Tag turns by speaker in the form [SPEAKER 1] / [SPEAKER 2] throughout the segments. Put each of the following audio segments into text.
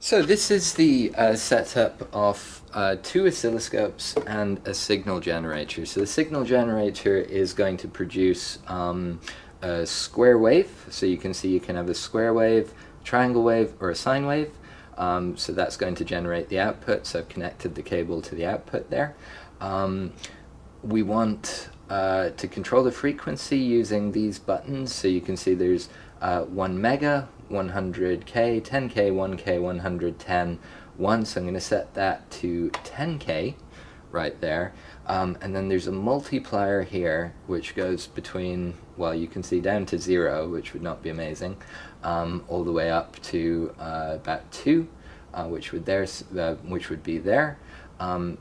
[SPEAKER 1] So this is the setup of two oscilloscopes and a signal generator. So the signal generator is going to produce a square wave. So you can see you can have a square wave, triangle wave, or a sine wave. So that's going to generate the output. So I've connected the cable to the output there. We want to control the frequency using these buttons. So you can see there's 1 mega, 100k, 10k, 1k, 110, 1. So I'm going to set that to 10k right there. And then there's a multiplier here which goes between, well, you can see down to 0, which would not be amazing, all the way up to about 2, which would be there.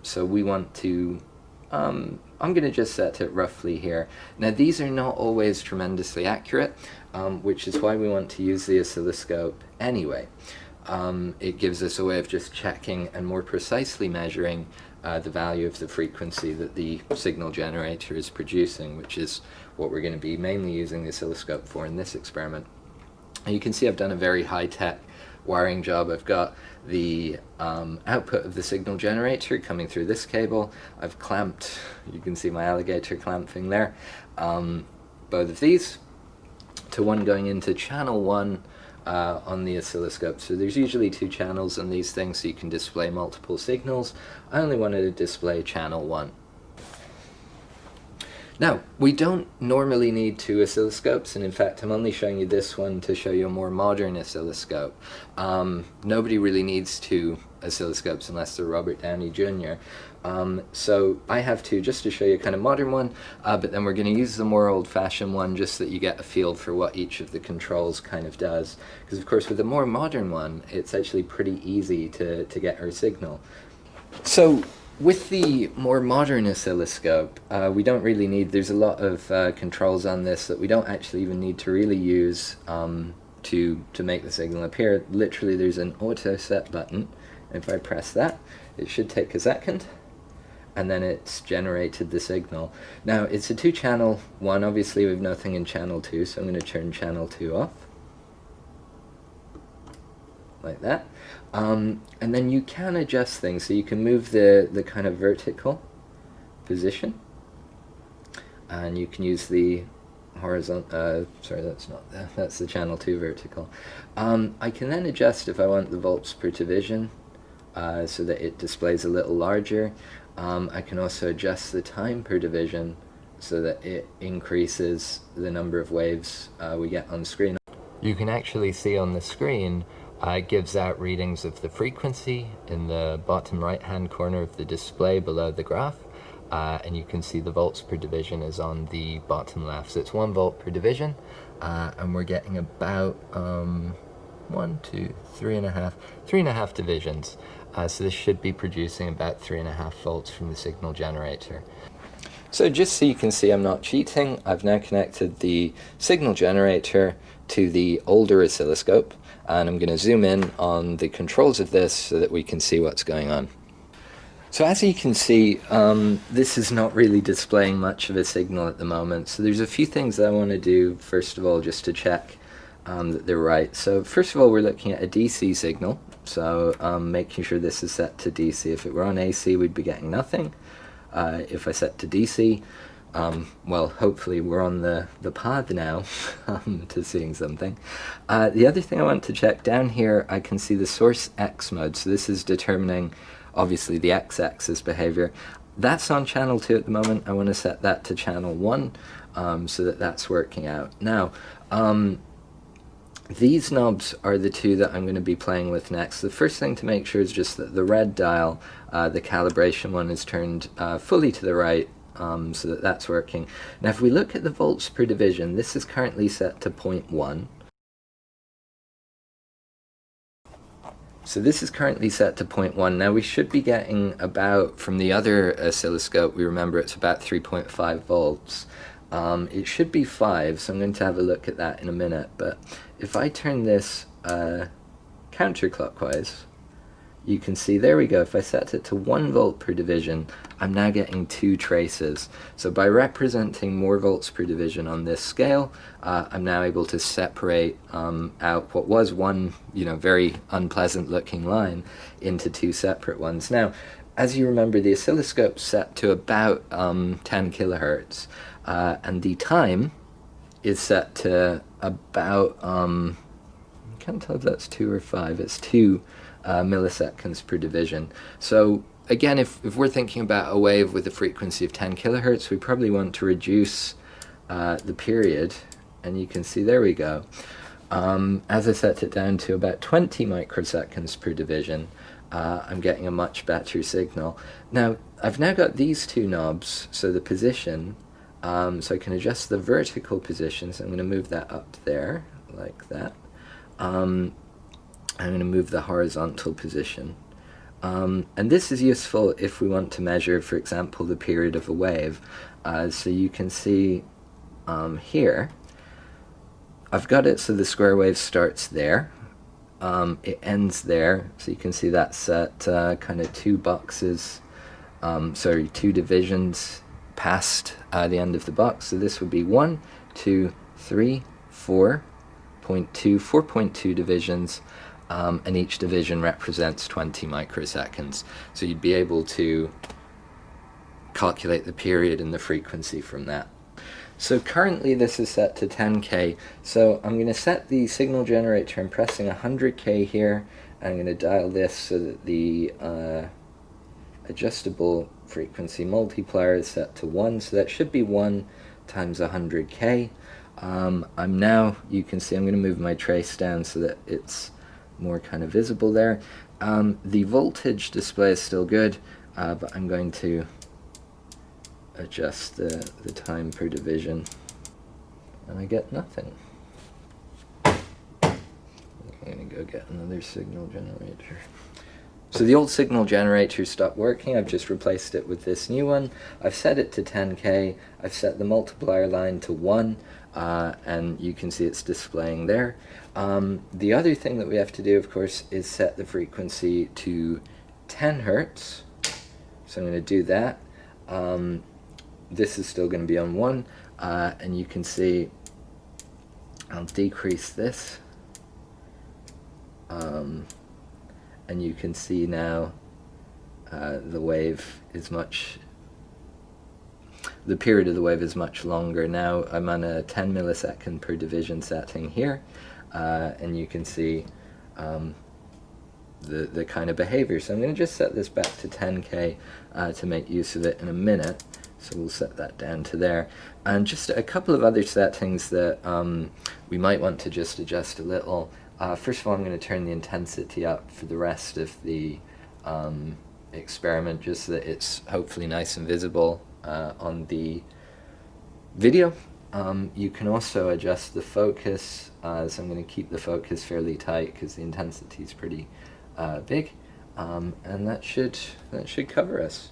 [SPEAKER 1] So we want to I'm going to just set it roughly here. Now these are not always tremendously accurate, which is why we want to use the oscilloscope anyway. It gives us a way of just checking and more precisely measuring the value of the frequency that the signal generator is producing, which is what we're going to be mainly using the oscilloscope for in this experiment. And you can see I've done a very high-tech wiring job. I've got the output of the signal generator coming through this cable. I've clamped, you can see my alligator clamp thing there, both of these to one going into channel 1 on the oscilloscope. So there's usually 2 channels on these things, so you can display multiple signals. I only wanted to display channel 1. Now, we don't normally need 2 oscilloscopes, and in fact I'm only showing you this one to show you a more modern oscilloscope. Nobody really needs 2 oscilloscopes unless they're Robert Downey Jr. So I have 2 just to show you a kind of modern one, but then we're going to use the more old-fashioned one just so that you get a feel for what each of the controls kind of does. Because of course with the more modern one, it's actually pretty easy to get our signal. So with the more modern oscilloscope, we don't really need, there's a lot of controls on this that we don't actually even need to really use to make the signal appear. Literally there's an auto set button. If I press that, it should take a second, and then it's generated the signal. Now it's a 2-channel one, obviously we have nothing in channel 2, so I'm going to turn channel 2 off. Like that. And then you can adjust things, so you can move the kind of vertical position, and you can use the horizontal, sorry, that's the channel 2 vertical. I can then adjust if I want the volts per division, so that it displays a little larger. I can also adjust the time per division so that it increases the number of waves we get on screen. You can actually see on the screen it gives out readings of the frequency in the bottom right hand corner of the display below the graph, and you can see the volts per division is on the bottom left. So it's 1 volt per division, and we're getting about 3.5 divisions. So this should be producing about 3.5 volts from the signal generator. So just so you can see I'm not cheating, I've now connected the signal generator to the older oscilloscope, and I'm going to zoom in on the controls of this so that we can see what's going on. So as you can see, this is not really displaying much of a signal at the moment, so there's a few things that I want to do first of all just to check that they're right. So first of all, we're looking at a DC signal, so making sure this is set to DC. If it were on AC, we'd be getting nothing. If I set to DC, well, hopefully we're on the path now to seeing something. The other thing I want to check, down here I can see the source X mode, so this is determining obviously the X-axis behavior. That's on channel 2 at the moment. I want to set that to channel 1 so that that's working out. Now, these knobs are the 2 that I'm going to be playing with next. The first thing to make sure is just that the red dial, the calibration one, is turned fully to the right, so that that's working. Now if we look at the volts per division, this is currently set to 0.1. So this is currently set to 0.1. Now we should be getting about, from the other oscilloscope, we remember it's about 3.5 volts. It should be 5, so I'm going to have a look at that in a minute. But if I turn this counterclockwise, you can see, there we go, if I set it to 1 volt per division, I'm now getting 2 traces. So by representing more volts per division on this scale, I'm now able to separate out what was one, very unpleasant looking line into 2 separate ones. Now, as you remember, the oscilloscope's set to about 10 kilohertz, and the time is set to about, I can't tell if that's 2 or 5, it's 2 milliseconds per division. So again, if we're thinking about a wave with a frequency of 10 kilohertz, we probably want to reduce the period, and you can see, there we go. As I set it down to about 20 microseconds per division, I'm getting a much better signal. Now, I've now got these 2 knobs, so the position, so I can adjust the vertical position, so I'm going to move that up there, like that. I'm going to move the horizontal position. And this is useful if we want to measure, for example, the period of a wave. So you can see here, I've got it so the square wave starts there. It ends there, so you can see that's at kind of 2 boxes, 2 divisions past the end of the box. So this would be 1, 2, 3, 4.2 divisions, and each division represents 20 microseconds. So you'd be able to calculate the period and the frequency from that. So currently this is set to 10K, so I'm going to set the signal generator. I'm pressing 100K here. I'm going to dial this so that the adjustable frequency multiplier is set to 1, so that should be 1 times 100K. I'm now, you can see, I'm going to move my trace down so that it's more kind of visible there. The voltage display is still good, but I'm going to adjust the time per division, and I get nothing. I'm going to go get another signal generator. So the old signal generator stopped working. I've just replaced it with this new one. I've set it to 10K. I've set the multiplier line to 1, and you can see it's displaying there. The other thing that we have to do, of course, is set the frequency to 10 Hertz. So I'm going to do that. This is still going to be on 1, and you can see I'll decrease this, and you can see now the wave is the period of the wave is much longer. Now I'm on a 10 millisecond per division setting here, and you can see the kind of behavior. So I'm going to just set this back to 10K to make use of it in a minute. So we'll set that down to there. And just a couple of other settings that we might want to just adjust a little. First of all, I'm going to turn the intensity up for the rest of the experiment, just so that it's hopefully nice and visible on the video. You can also adjust the focus, so I'm going to keep the focus fairly tight because the intensity is pretty big, and that should cover us.